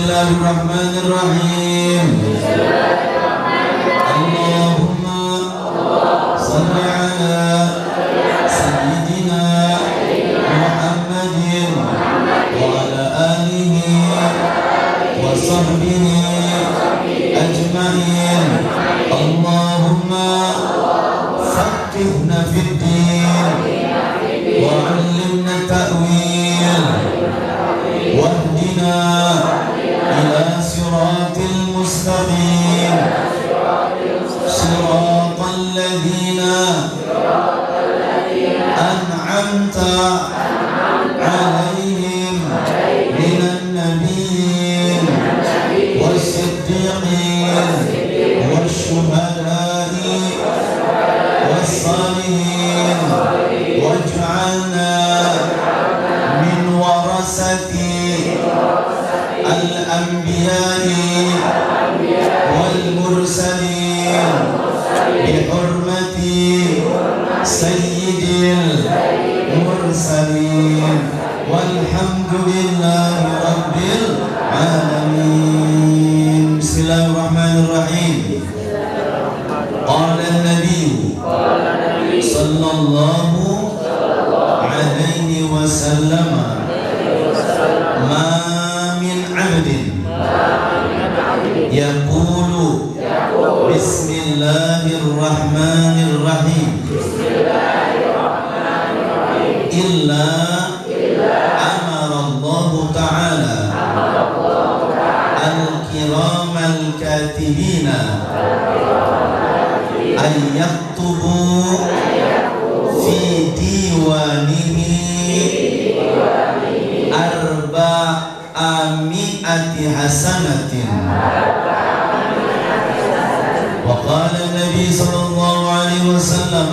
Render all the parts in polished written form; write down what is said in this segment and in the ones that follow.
Bismillahirrahmanirrahim. Allahumma salli ala sayyidina Muhammadin wa ala alihi wa sahbihi ajma'in. Allahumma faqihna fid din wa 'allimna ta'wil wahdina ila siratil mustaqim siratal ladzina an'amta 'alaihim minan nabiyyin was-siddiqin wasyuhada'i was-salihin waj'alna min warasati al-anbiya'i wal mursalin bihurmati sayyidil mursalin walhamdulillahi rabbil alamin. Bismillahirrahmanirrahim. Qala an-nabiy sallallahu alaihi wasallam ma min 'abdin yaqulu bismillahirrahmanirrahim illa amara Allah ta'ala al-kiramal katibina an yaktubu fi diwanihi arba'ami'ati hasanatin. Wa qala Nabi sallallahu alaihi wasallam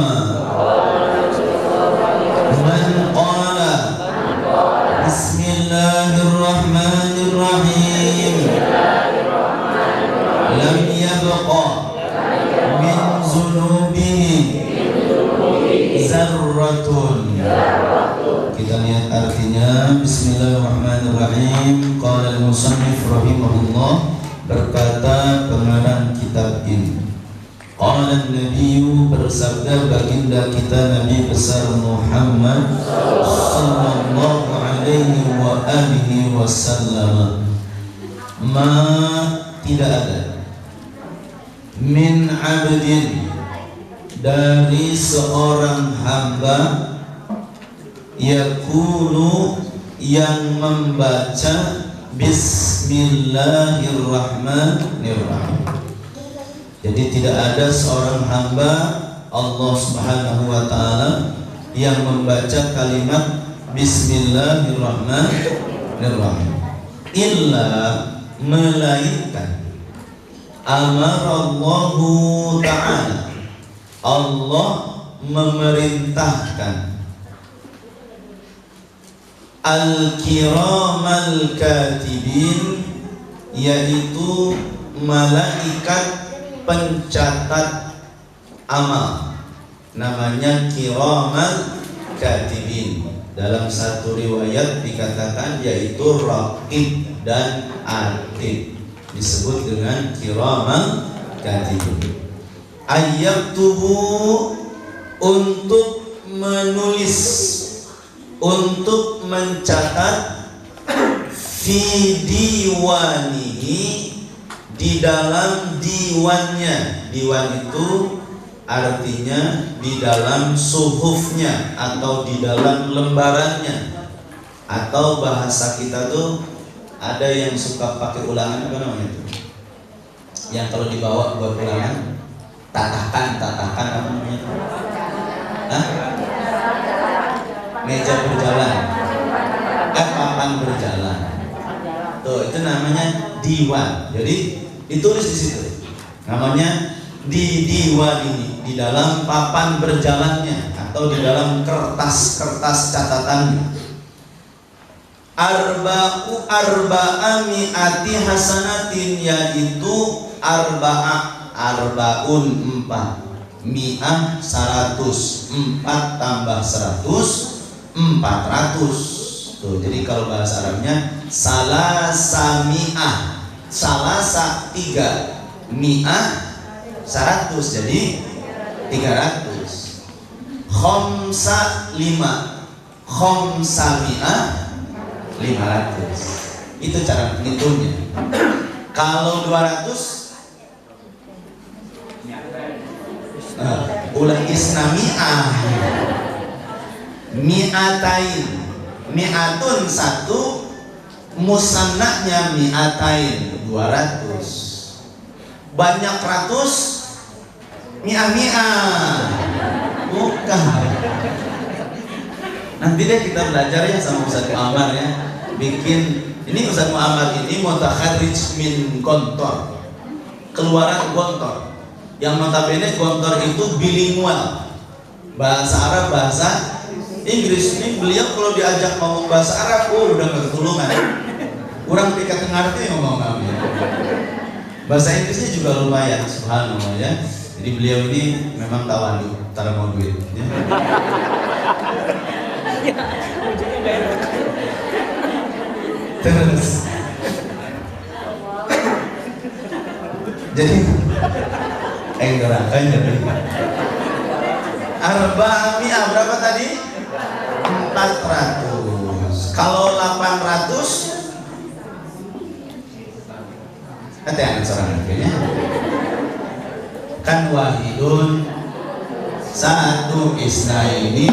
man qala bismillahirrahmanirrahim lam yabqa min zunubihi zarratun. Kita lihat artinya. Bismillahirrahmanirrahim. Qala al-musannif rahimahullah, berkata pengarang kitab ini, qala an-nabiyyu, bersabda baginda kita Nabi besar Muhammad sallallahu alaihi wa alihi wasallam, ma, tidak ada, min abdin, dari seorang hamba, yakunu, yang membaca bismillahirrahmanirrahim. Jadi tidak ada seorang hamba Allah Subhanahu wa ta'ala yang membaca kalimat bismillahirrahmanirrahim illa, melainkan amarallahu ta'ala, Allah memerintahkan al-kiramal katibin, yaitu malaikat pencatat amal, namanya kiramal katibin. Dalam satu riwayat dikatakan yaitu raqib dan atid, disebut dengan kiramal katibin. Ayyaktubu, untuk menulis, untuk mencatat, fi diwanihi, di dalam diwannya. Diwan itu artinya di dalam suhufnya atau di dalam lembarannya, atau bahasa kita tuh ada yang suka pakai ulangan, apa namanya itu? Yang kalau dibawa buat ulangan, tatakan apa namanya itu? Hah? Meja berjalan, papan berjalan. Tuh, itu namanya diwan. Jadi ditulis di situ. Namanya diwan ini, di dalam papan berjalannya atau di dalam kertas catatannya. Arba'ami'ati hasanatin, yaitu arbaun 4, mi'ah 100, 4 tambah 100 400. Tuh, jadi kalau bahasa Arabnya salasami'ah, salasa 3, mi'ah 100, jadi 300. Khomsa 5, khomsa mi'ah 500. Itu cara menghitungnya. Kalau 200 ulah isnami'ah, mi'atain, mi'atun 1, musannahnya mi'atain 200. Banyak ratus, mi'ah-mi'ah, bukan. Nanti deh kita belajar ya sama Ustaz Muhammad ya, bikin ini. Ustaz Muhammad ini mutakharrij min Gontor, keluaran Gontor, yang notabene Gontor itu bilingual, bahasa Arab bahasa Inggris. Ini beliau kalau diajak ngomong bahasa Arab, udah gak ketulungan, kurang pikat ngerti ngomong kami. Bahasa Inggrisnya juga lumayan, subhanallah ya. Jadi beliau ini memang tawadu, tara mau duit ya. Terus jadi gerakan jadi arba'ami'ah berapa tadi? 400. Kalau 800 nanti anak seorang akhirnya kan wahidun, 1, isnaini,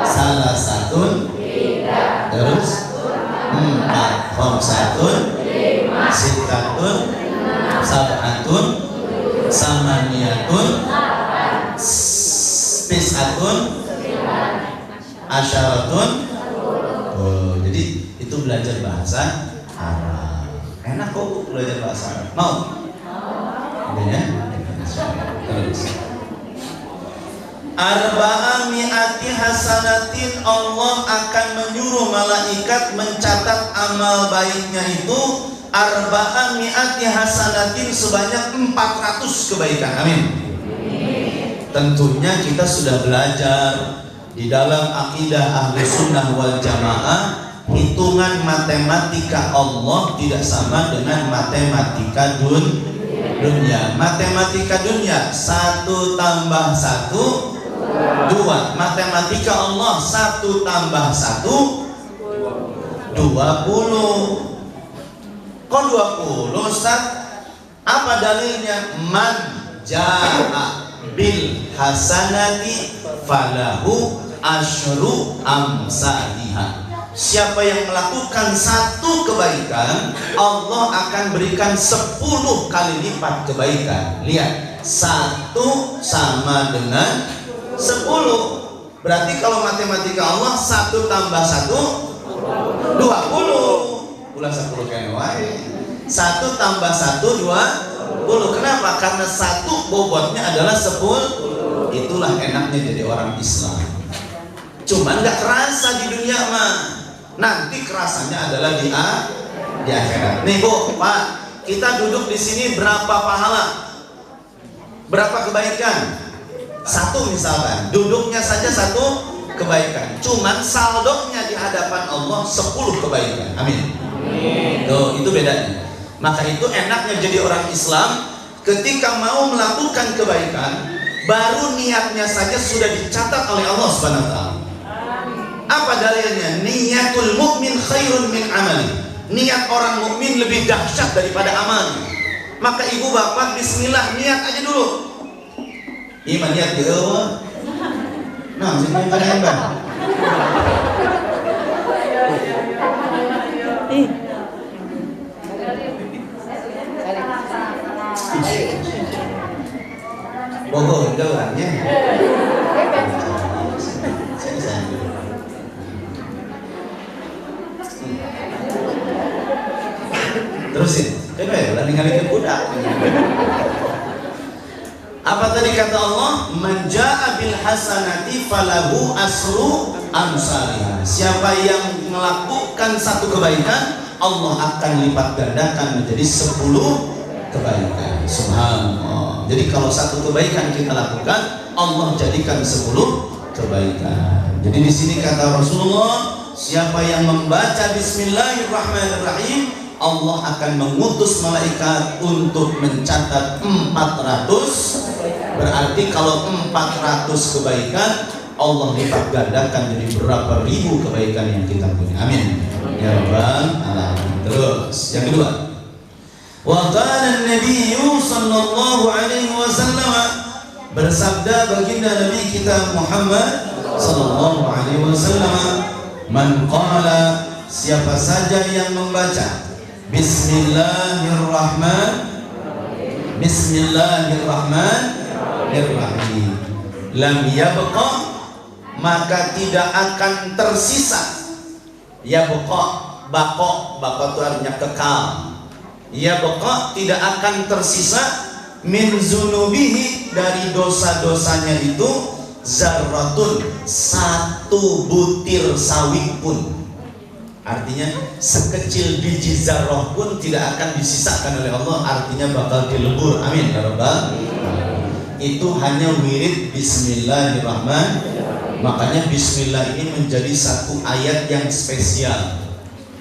salah satun, terus 4, khomsatun, sittatun, sab'atun, samaniyatun, tis'atun, asyaratun. Oh, jadi itu belajar bahasa Arab. Enak kok belajar bahasa Arab. Mau? Ya? Terus arba'ami'ati hasanatin, Allah akan menyuruh malaikat mencatat amal baiknya itu arba'ami'ati hasanatin, sebanyak 400 kebaikan. Amin. Tentunya kita sudah belajar di dalam akidah ahli sunnah wal jamaah, hitungan matematika Allah tidak sama dengan matematika dunia. Matematika dunia 1 tambah 1 2, matematika Allah 1 tambah 1 20. Kok 20 Ustaz? Apa dalilnya? Man ja'a bil hasanati falahu asyru amsaliha. Siapa yang melakukan 1 kebaikan, Allah akan berikan 10 kali lipat kebaikan. Lihat, 1 sama dengan 10. Berarti kalau matematika Allah 1 tambah 1 20. Ulah 10 kayak wae. 1 tambah 1 20. Kenapa? Karena 1 bobotnya adalah 10. Itulah enaknya jadi orang Islam. Cuman nggak kerasa di dunia mah. Nanti kerasanya adalah di akhirat. Nih Bu, Pak, kita duduk di sini berapa pahala? Berapa kebaikan? 1 misalkan. Duduknya saja 1 kebaikan. Cuman saldonya di hadapan Allah 10 kebaikan. Amin. Tuh, itu bedanya. Maka itu enaknya jadi orang Islam, ketika mau melakukan kebaikan, baru niatnya saja sudah dicatat oleh Allah Subhanahu wa taala. Apa dalilnya? Niyatul mukmin khairun min amali. Niat orang mukmin lebih dahsyat daripada amalnya. Maka ibu bapak bismillah niat aja dulu. Iman niat dulu. Nah, sini kalian bang. Bogor jalannya. Terusin, coba ya, udah ninggalin budak. Apa tadi kata Allah? Man jaa bil hasanati falahu asru amsalihah. Siapa yang melakukan 1 kebaikan, Allah akan lipat gandakan menjadi 10 kebaikan. Subhanallah. Jadi kalau 1 kebaikan kita lakukan, Allah jadikan 10 kebaikan. Jadi di sini kata Rasulullah, siapa yang membaca Bismillahirrahmanirrahim, Allah akan mengutus malaikat untuk mencatat 400. Berarti kalau 400 kebaikan, Allah lipat gandakan jadi berapa ribu kebaikan yang kita punya. Amin ya rabbal alamin. Terus yang kedua, wa qala an-nabiy sallallahu alaihi wasallam, bersabda baginda Nabi kita Muhammad sallallahu alaihi wasallam, man qala, siapa saja yang membaca Bismillahirrahmanirrahim, lam yabqa, maka tidak akan tersisa. Yabqa, bako itu artinya kekal. Yabqa, tidak akan tersisa min zunubihi, dari dosa-dosanya itu, zarratun, satu butir sawi pun. Artinya sekecil biji zarrah pun tidak akan disisakan oleh Allah, artinya bakal dilebur. Amin ya rabbal alamin. Itu hanya wirid Bismillahirrahmanirrahim. Makanya Bismillah ini menjadi satu ayat yang spesial.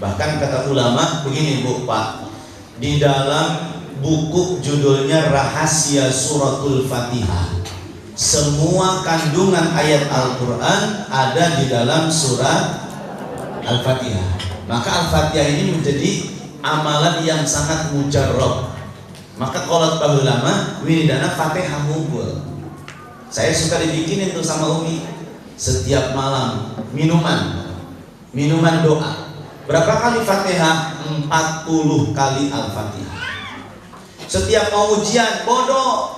Bahkan kata ulama begini Bu Pak, di dalam buku judulnya Rahasia Suratul Fatihah, semua kandungan ayat Al-Quran ada di dalam surat Al-Fatihah. Maka Al-Fatihah ini menjadi amalan yang sangat mujarrab. Maka kalau para ulama wiridana Fatihah ngumpul. Saya suka dibikinin tuh sama Umi setiap malam minuman doa. Berapa kali Fatihah? 40 kali Al-Fatihah. Setiap mau ujian, bodoh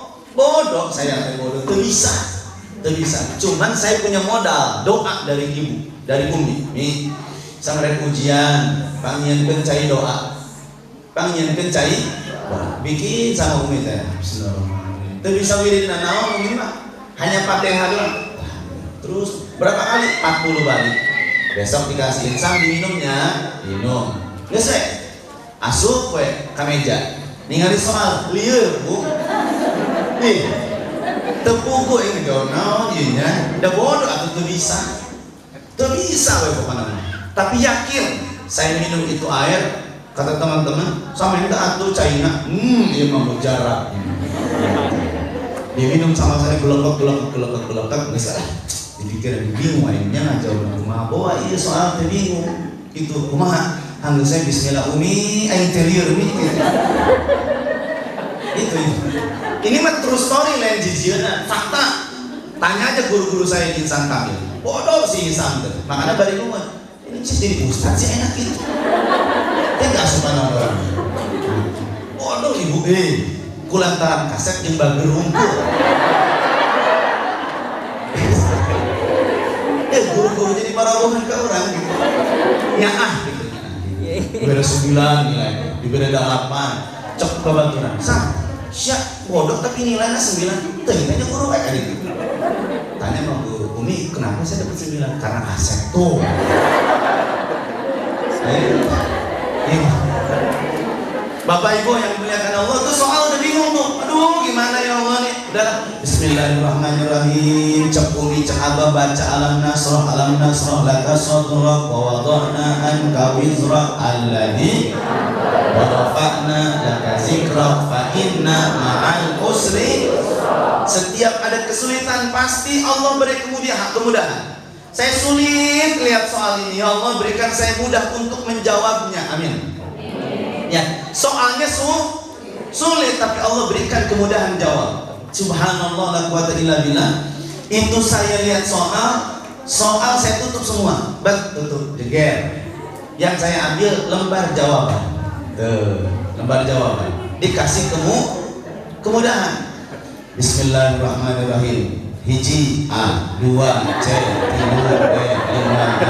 saya bodoh, itu bisa. Cuman saya punya modal doa dari ibu, dari Umi. Nih, sampai ujian, pangian cai doa, bikin sama Umi saya. Bismillahirrahmanirrahim. Itu bisa wirid nanawa mungkin mah hanya Fatihah doang. Terus berapa kali? 40 balik. Besok dikasih insang diminumnya, minum. Geus we, asup we ka meja. Ningali soal lieur, Bu. Nih. Tepugu ini jauh naon ieu nya. Da bodoh atuh teu bisa. Teu bisa we pokona. Tapi yakin saya minum itu air, kata teman-teman, sama itu atuh caina. Ieu mah mujarab. Diminum sama saya gelokok geus dipikir bingung akhirnya jauh kumaha bawa iya soal teh bingung itu kumaha hanggeus saya bismillah Umi interior Umi itu ini mah true story lain jijieuna fakta. Tanya aja guru-guru saya di Insan Kamil, bodoh si Insan teh makanya bari ngomong ini jadi ustaz sih enak gitu dia nggak suka orang bodoh ibu kulantaran kaset yang bager unggul. Guru-guru jadi parawohan ke orang gitu. Ya gitu. Diberi 9 nilai, diberi 8, cek babaturan. Siap bodoh tapi nilainya 9. Tanya guru kayak gitu. Tanya sama guru, Umi kenapa saya dapat 9? Karena kaset tuh. Bapak Ibu yang muliakan Allah tuh soal udah bingung tuh. Aduh gimana ya Allah nih. Udah Bismillahirrahmanirrahim. Cek Umi cek Abah baca alam nasrah laka sadrak wa wada'na anka wizrak alladhi wa rafa'na laka zikrak fa inna ma'al usri. Setiap ada kesulitan pasti Allah beri kemudahan. Saya sulit lihat soal ini, ya Allah berikan saya mudah untuk menjawabnya. Amin. Ya, soalnya sulit tapi Allah berikan kemudahan jawab. Subhanallah la quwata illa billah. Itu saya lihat soal saya tutup semua. Tutup jeger. Yang saya ambil lembar jawaban. Lembar jawaban. Dikasih kemudahan. Bismillahirrahmanirrahim. Hiji A, 2 C, 3 B, 5 D.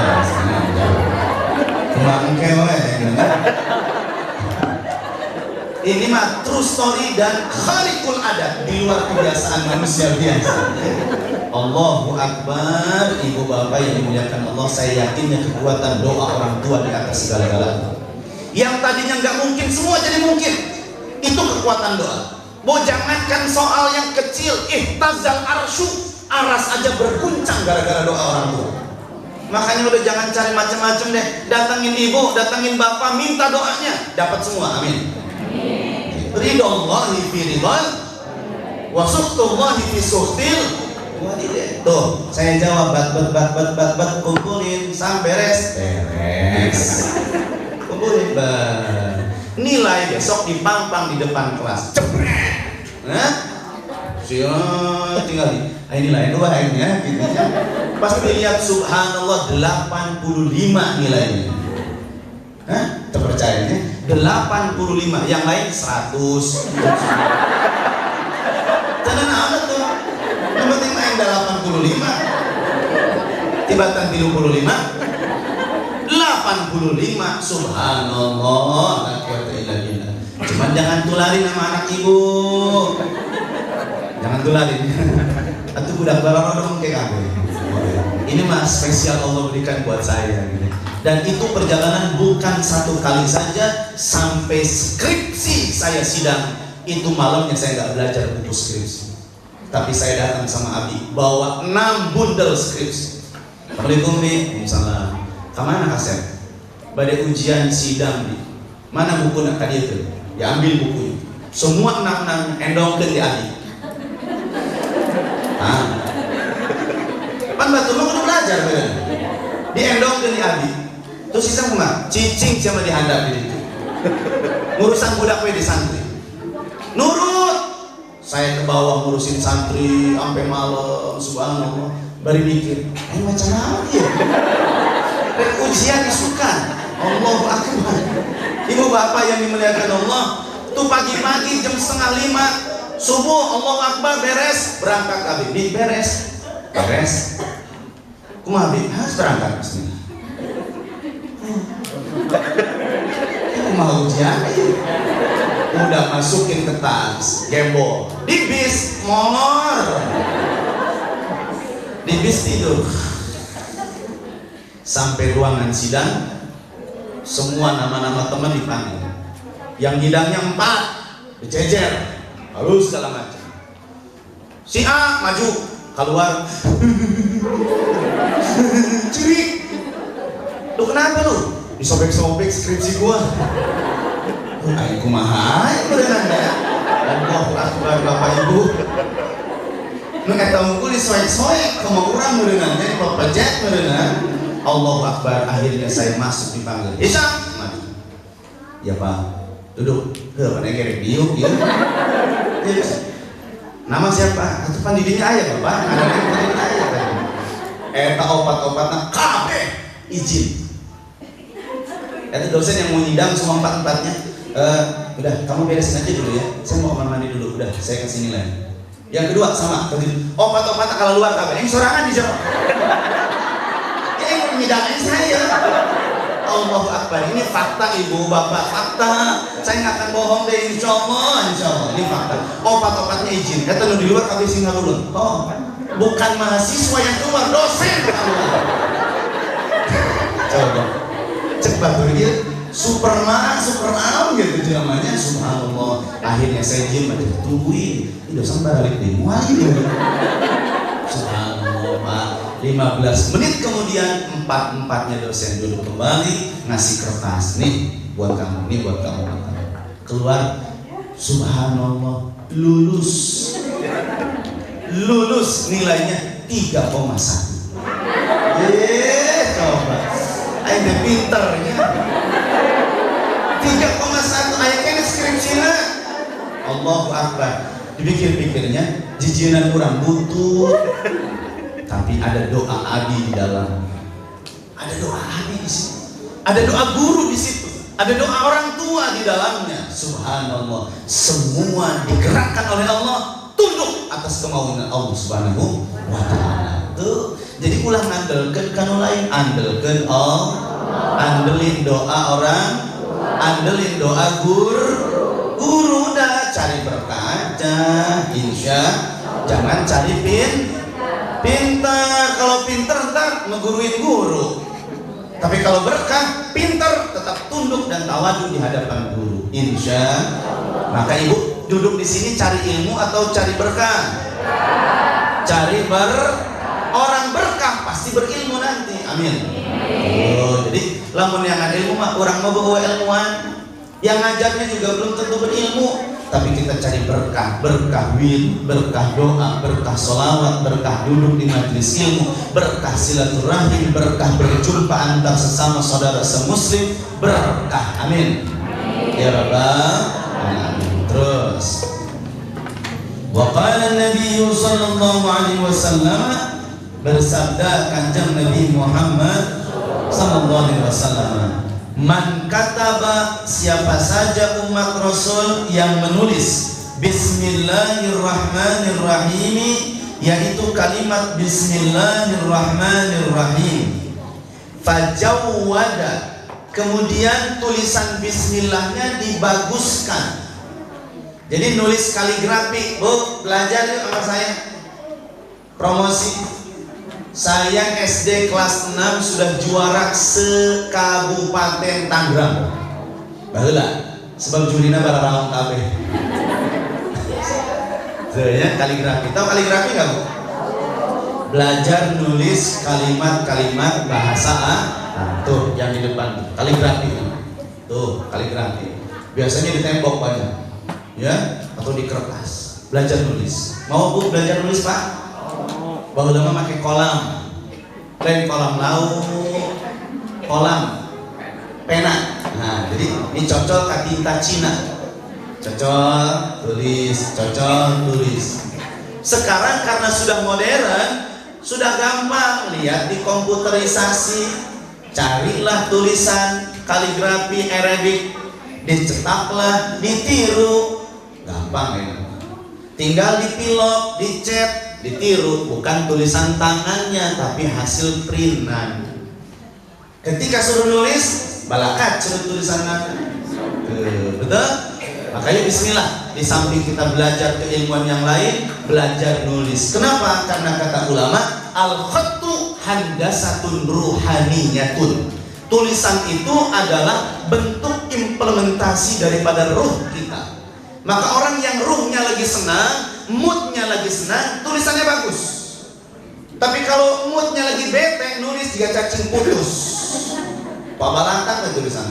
Kemangke wae. Ini mah true story dan kharikul adat, di luar kebiasaan manusia biasa. Allahu Akbar. Ibu bapak yang dimuliakan Allah, saya yakinnya kekuatan doa orang tua di atas segala-galanya. Yang tadinya nggak mungkin semua jadi mungkin. Itu kekuatan doa. Mau jangankan soal yang kecil, ihtazal arsyu, aras aja berguncang gara-gara doa orang tua. Makanya udah jangan cari macam-macam deh. Datangin ibu, datangin bapak, minta doanya, dapat semua. Amin. Ridhallahi fi ridhal wa sukhtullahi fi sukhtil walidain. Tuh, saya jawab bat kumpulin sampai beres. Kumpulin nilai besok dipampang di depan kelas. Cepret. Nah, tinggal nilai dua akhirnya gitu ya. Pas dilihat subhanallah 85 nilainya. Hah? Terpercayanya 85, yang lain 100. Tenan amat tuh. Yang penting main 85. Tibatan 35. 85 subhanallah la quwwata illa billah. Cuman jangan tularin sama anak ibu. Jangan tularin. Atuh budak barang kayak apa? Ini mah spesial Allah berikan buat saya gitu. Dan itu perjalanan bukan satu kali saja, sampai skripsi saya sidang itu malamnya saya nggak belajar buku skripsi. Tapi saya datang sama Abi bawa 6 bundel skripsi. Assalamualaikum Bi, misalnya kemana Kasep? Badai ujian sidang Bi. Mana buku nak tadi itu? Ya ambil bukunya. Semua 6 endongkeun di Abi. Pan batu mau kudu belajar kan? Di endongkeun di Abi. Terus sisa mah cicing sama dihandap di situ. Ngurusan budak we di santri. Nurut. Saya ke bawah ngurusin santri sampai malam, subhanallah. Bari mikir, macam apa ya? Dan ujian disukan. Allahu Akbar. Ibu bapak yang dimuliakan Allah, tuh pagi-pagi jam 4:30 subuh Allahu Akbar beres, berangkat Habib. Beres. Kumaha Habib? Harus berangkat bismillah. Kumaha ujian? Udah masukin ke tas, gembol. Di bis molor. Di bis tidur. Sampai ruangan sidang, semua nama-nama teman dipanggil. Yang hidangnya 4 dijejer, lalu segala macam. Si A maju keluar. Cirik. Lu kenapa lu? Disobek-sobek skripsi gua. Ayo kumaha berenang ya. Allahu Akbar Bapak Ibu. Nu eta unggul disoek-soek kumaha urang berenang teh papajet berenang. Allahu Akbar, akhirnya saya masuk dipanggil. Isa, maju. Ya Pak, duduk. Heuh, mana gerek biuk ya. Nama siapa? Atuh pandidinya aya Bapak. Ada yang pandidinya aya tadi. Eta obat-obatna kabeh izin. Eta dosen yang mau nyidang semua 4-4-nya. Udah, kamu beresin aja dulu ya. Saya mau kamar mandi dulu. Udah, saya kasih nilai. Yang kedua sama, obat-obatnya kalau luar kabeh. Yang sorangan dijawab. Yang menyidangin saya. Allahu Akbar. Ini fakta ibu bapak, fakta. Saya nggak akan bohong deh, insya Allah. Ini fakta. Obat-obatnya izin. Kata lu di luar kabeh singa dulu. Oh, bukan mahasiswa yang keluar, dosen keluar. Coba, cepat dia. Superman gitu namanya, subhanallah. Akhirnya saya diam aja, tungguin. Ini dosen balik deh, mulai dia. Subhanallah Pak. 15 menit kemudian 4-4-nya dosen duduk kembali ngasih kertas nih buat kamu, nih buat kamu. Keluar, subhanallah, lulus nilainya 3,1. Coba, ayo pinternya. 3,1 ayatnya skripsinya. Allahu Akbar. Dipikir-pikirnya jijinan kurang butuh. Tapi ada doa Abi di dalam. Ada doa Abi di situ. Ada doa guru di situ. Ada doa orang tua di dalamnya. Subhanallah. Semua digerakkan oleh Allah, tunduk atas kemauan Allah Subhanahu wa taala. Tuh. Jadi ulah ngandelkeun kanu lain, andelkeun Allah. Andelin doa orang, andelin doa guru udah cari berkah aja, insya. Jangan cari pintar. Kalau pintar ntar ngeguruin guru. Tapi kalau berkah, pintar tetap tunduk dan tawadhu di hadapan guru. Insya. Maka ibu duduk di sini cari ilmu atau cari berkah? Cari Orang berkah pasti berilmu nanti. Amin. Oh, jadi lamun yang ada ilmu mah orang mau bawa ilmuwan, yang ngajarnya juga belum tentu berilmu, tapi kita cari berkah, berkah wid, berkah doa, berkah sholawat, berkah duduk di majelis ilmu, berkah silaturahim, berkah berjumpa antar sesama saudara semuslim, berkah. Amin. Ya Rabbal alamin. Terus wa qala Nabi sallallahu alaihi wasallam, bersabda kanjeng Nabi Muhammad sallallahu alaihi wasallam, man kataba, siapa saja umat Rasul yang menulis Bismillahirrahmanirrahim, yaitu kalimat Bismillahirrahmanirrahim, fajawwada, kemudian tulisan Bismillahnya dibaguskan. Jadi nulis kaligrafi, Bu, belajar yuk sama saya. Promosi. Saya SD kelas 6 sudah juara se-Kabupaten Tangerang. Baheula, sebab jurina barang kabeh. Saya kaligrafi. Tahu kaligrafi enggak, Bu? Belajar nulis kalimat-kalimat bahasa tuh yang di depan tuh, kaligrafi. Tuh, kaligrafi. Biasanya di tembok banyak. Ya, atau di kertas. Belajar nulis. Mau Bu belajar nulis, Pak? Baheula mah make kolam. Lain kolam laut, kolam pena. Nah, jadi ini cocok ke tinta Cina. Cocok tulis, cocok tulis. Sekarang karena sudah modern, sudah gampang, lihat di komputerisasi. Carilah tulisan kaligrafi Arabik, dicetaklah, ditiru. Gampang ya. Tinggal dipilok, dicat, ditiru, bukan tulisan tangannya tapi hasil printan. Ketika suruh nulis, balakat suruh tulisan tangan. Betul? Makanya bismillah, di samping kita belajar keilmuan yang lain, belajar nulis. Kenapa? Karena kata ulama, al-khattu handasatun ruhaniyatun. Tulisan itu adalah bentuk implementasi daripada ruh kita. Maka orang yang ruhnya lagi senang, moodnya lagi senang, tulisannya bagus. Tapi kalau moodnya lagi bete, nulis juga cacing putus. Pabalangkat ke tulisan.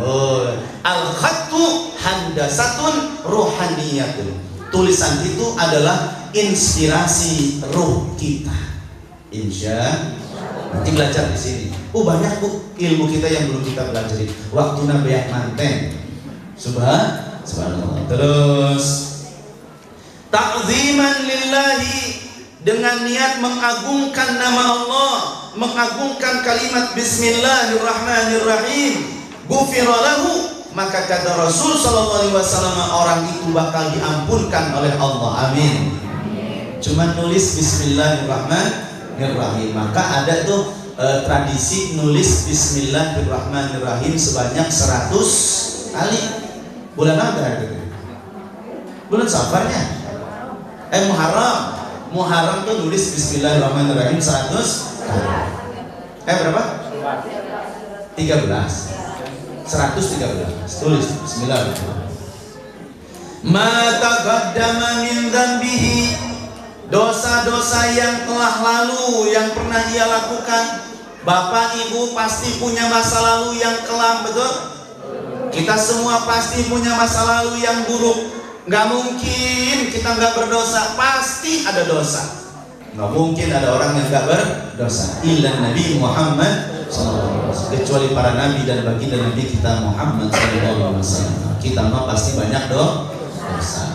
Oh, al-khattu handasatun ruhaniyatun. Tulisan itu adalah inspirasi ruh kita. Insya nanti belajar di sini. Banyak Bu ilmu kita yang belum kita pelajari. Waktuna beak manten. Subhanallah. Terus ta'ziman lillahi, dengan niat mengagungkan nama Allah, mengagungkan kalimat Bismillahirrahmanirrahim, ghufira lahu, maka kata Rasul sallallahu alaihi wasallam, orang itu bakal diampunkan oleh Allah. Amin. Cuma nulis Bismillahirrahmanirrahim, maka ada tuh tradisi nulis Bismillahirrahmanirrahim sebanyak 100 kali. Bulan apa itu? Bulan Safarnya. Muharram tuh nulis Bismillahirrahmanirrahim 100 kali. Berapa? 13. 113. Tulis Bismillahirrahmanirrahim. Ma taqaddama min dzambihi, dosa-dosa yang telah lalu yang pernah ia lakukan. Bapak Ibu pasti punya masa lalu yang kelam, betul? Kita semua pasti punya masa lalu yang buruk. Gak mungkin kita gak berdosa, pasti ada dosa. Gak mungkin ada orang yang gak berdosa. Illa Nabi Muhammad SAW, kecuali para nabi dan baginda Nabi kita Muhammad SAW. Kita mah pasti banyak dosa.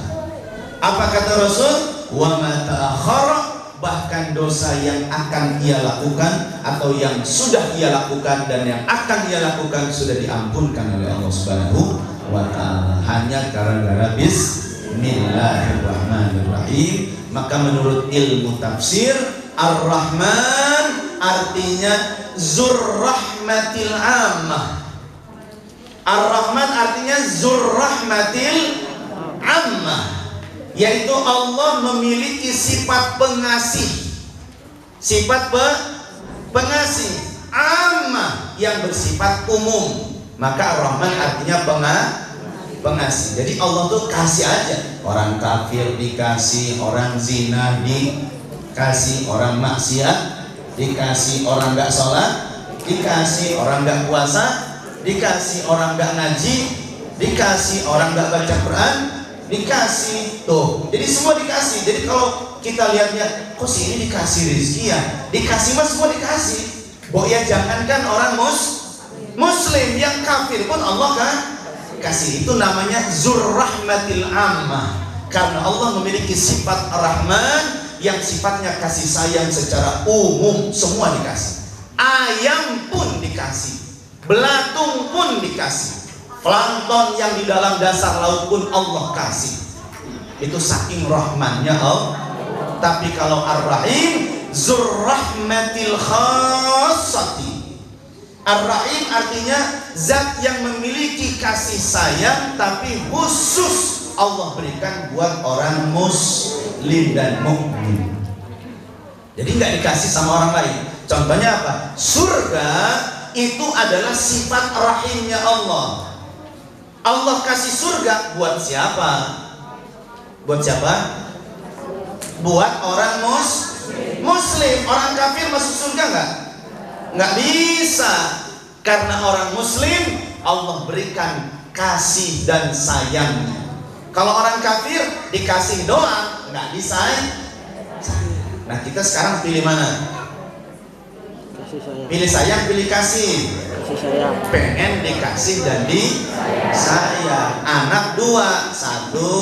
Apa kata Rasul? Wa ma ta'akhara, bahkan dosa yang akan ia lakukan atau yang sudah ia lakukan dan yang akan ia lakukan sudah diampunkan oleh Allah Subhanahu wa ta'ala, hanya gara-gara Bismillahirrahmanirrahim. Maka menurut ilmu tafsir, Ar-Rahman artinya Zurrahmatil Ammah. Ar-Rahman artinya Zurrahmatil Ammah, yaitu Allah memiliki sifat pengasih, sifat pengasih, ammah yang bersifat umum. Maka Ar-Rahman artinya pengasih. Jadi Allah tuh kasih aja. Orang kafir dikasih, orang zina kasih orang maksiat, dikasih orang nggak sholat, dikasih orang nggak puasa, dikasih orang nggak ngaji, dikasih orang nggak baca Quran, dikasih tuh. Jadi semua dikasih. Jadi kalau kita lihatnya, kok si ini dikasih rezeki ya? Dikasih mas semua dikasih. Ya jangankan orang muslim, yang kafir pun Allah kan kasih. Itu namanya zurrahmatil ammah. Karena Allah memiliki sifat Ar-Rahman yang sifatnya kasih sayang secara umum, semua dikasih. Ayam pun dikasih, belatung pun dikasih, plankton yang di dalam dasar laut pun Allah kasih. Itu saking rahmannya Allah. Tapi kalau Ar-Rahim, zurrahmatil khassati. Ar-Rahim artinya zat yang memiliki kasih sayang tapi khusus Allah berikan buat orang muslim dan mukmin. Jadi nggak dikasih sama orang lain. Contohnya apa? Surga itu adalah sifat rahimnya Allah. Allah kasih surga buat siapa? Buat siapa? Buat orang muslim. Orang kafir masuk surga nggak? Nggak bisa. Karena orang muslim Allah berikan kasih dan sayangnya. Kalau orang kafir dikasih doang, nggak disayang. Nah kita sekarang pilih mana? Pilih sayang, pilih kasih. Pengen dikasih dan disayang. Anak dua, satu,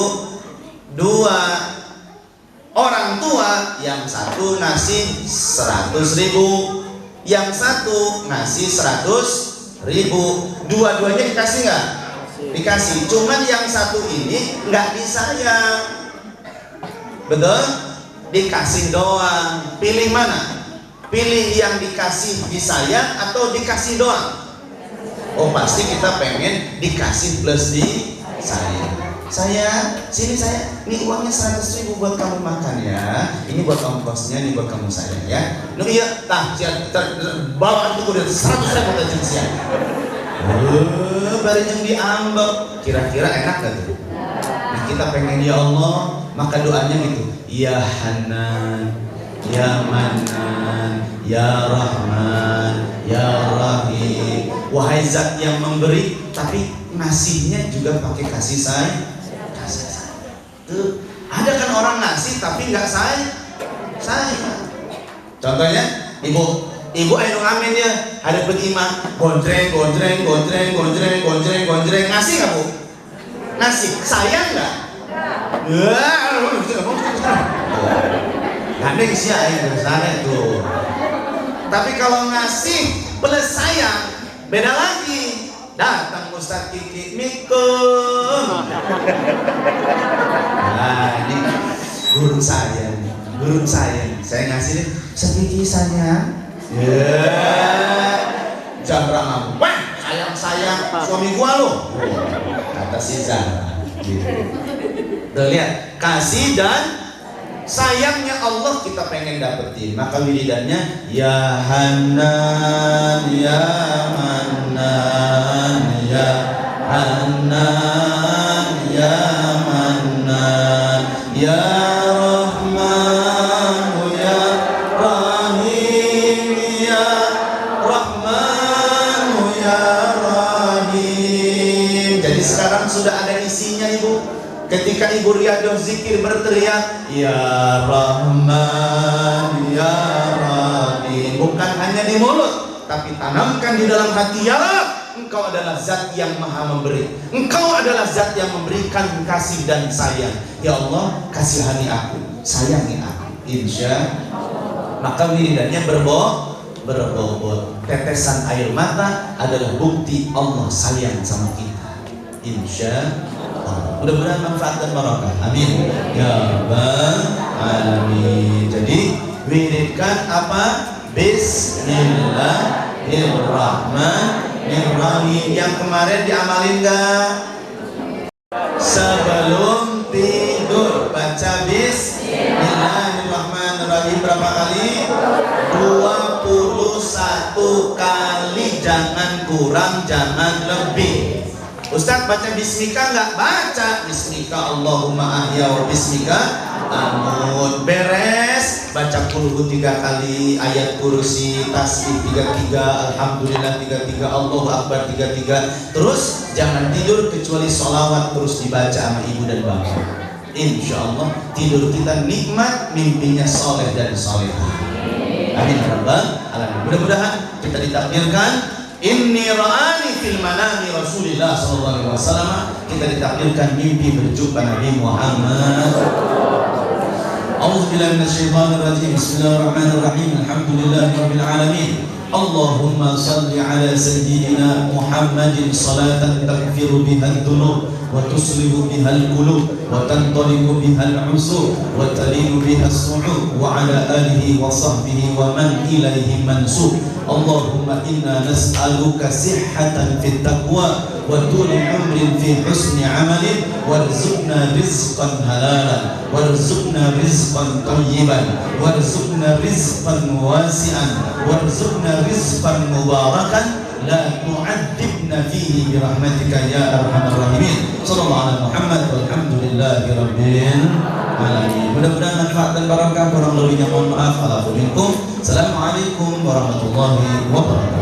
dua. Orang tua yang satu ngasih 100.000, yang satu ngasih 100.000. Dua-duanya dikasih nggak? Dikasih, cuman yang satu ini nggak disayang. Betul? Dikasih doang. Pilih mana? Pilih yang dikasih disayang atau dikasih doang? Oh pasti kita pengen dikasih plus disayang. Saya, sini saya, ini uangnya 100.000 buat kamu makan ya. Ini buat kamu kosnya, ini buat kamu sayang ya. Nuh iya, bawa itu udah 100.000 aja siang. Baru yang diambek, kira-kira enak gak tuh? Nah kita pengen ya Allah, maka doanya gitu. Ya Hanan, Ya Manan, Ya Rahman, Ya Rahim. Wahai zat yang memberi, tapi ngasihnya juga pakai kasih sayang. Kasih sayang. Tuh, ada kan orang ngasih tapi nggak sayang. Contohnya, Ibu ayo ngamen ya, ada berima, gondreng, ngasih nggak bu? Ngasih, sayang nggak? Gandeng sih ayo sana tuh. Tapi kalau ngasih plus sayang, beda lagi. Datang Ustaz Kiki Mikum. Nah ini guru saya, saya ngasih nih, Ustaz Kiki sayang. Jabra ngomong, wah sayang suami gua lo, kata si Zara. Tuh lihat, kasih dan sayangnya Allah kita pengen dapetin. Maka wiridannya Ya Hanan, Ya Manan, Ya Hanan, Ya Manan, Ya sudah ada isinya ibu. Ketika ibu riyadhah zikir berteriak Ya Rahman, Ya Rahim, bukan hanya di mulut, tapi tanamkan di dalam hati. Ya Rab, Engkau adalah zat yang maha memberi. Engkau adalah zat yang memberikan kasih dan sayang. Ya Allah, kasihani aku, sayangi aku. Insya Allah. Maka wiridannya berbobot. Tetesan air mata adalah bukti Allah sayang sama kita. Insya Allah. Mudah-mudahan manfaat dan barokah. Amin. Ya Rabbal Alamin. Jadi wiridkan apa? Bismillahirrahmanirrahim. Yang kemarin diamalin gak? Sebelum tidur baca Bismillahirrahmanirrahim berapa kali? 21 kali. Jangan kurang, jangan lebih. Ustaz baca bismika nggak? Baca bismika Allahumma ahya wa bismika amut. Beres baca qul 3 kali, ayat kursi, tasbih 33, alhamdulillah 33, Allahu akbar 33. Terus jangan tidur kecuali sholawat terus dibaca sama ibu dan bapak. Insya Allah tidur kita nikmat, mimpinya soleh dan solehah. Amin ya rabbal alamin. Mudah-mudahan kita ditakdirkan inni ra'ani fil manami Rasulillah sallallahu alaihi wasallam, kita ditakdirkan mimpi berjumpa Nabi Muhammad. A'udzubillahi minasyaitonir rajim. Bismillahirrahmanirrahim. Alhamdulillahirabbil alamin. Allahumma shalli ala sayyidina Muhammadin salatan taghfiru biha ad-dunub wa tuslihu biha al-qulub wa tantaliqu biha al-usur wa talinu biha as-su'ud wa ala alihi wa sahbihi wa man ilaihi mansub. Allahumma inna nas'aluka sihhatan fit taqwa wa tuli umrin fi husni amalin warzuqna rizqan halalan warzuqna rizqan tayyiban warzuqna rizqan wasi'an warzuqna rizqan mubarakan la tu'adzibna fihi birahmatika ya arhamar rahimin. Sallallahu ala Muhammad walhamdulillahi rabbil alamin. Mudah-mudahan manfaat dan barokah, kurang lebihnya mohon maaf. Assalamualaikum warahmatullahi wabarakatuh.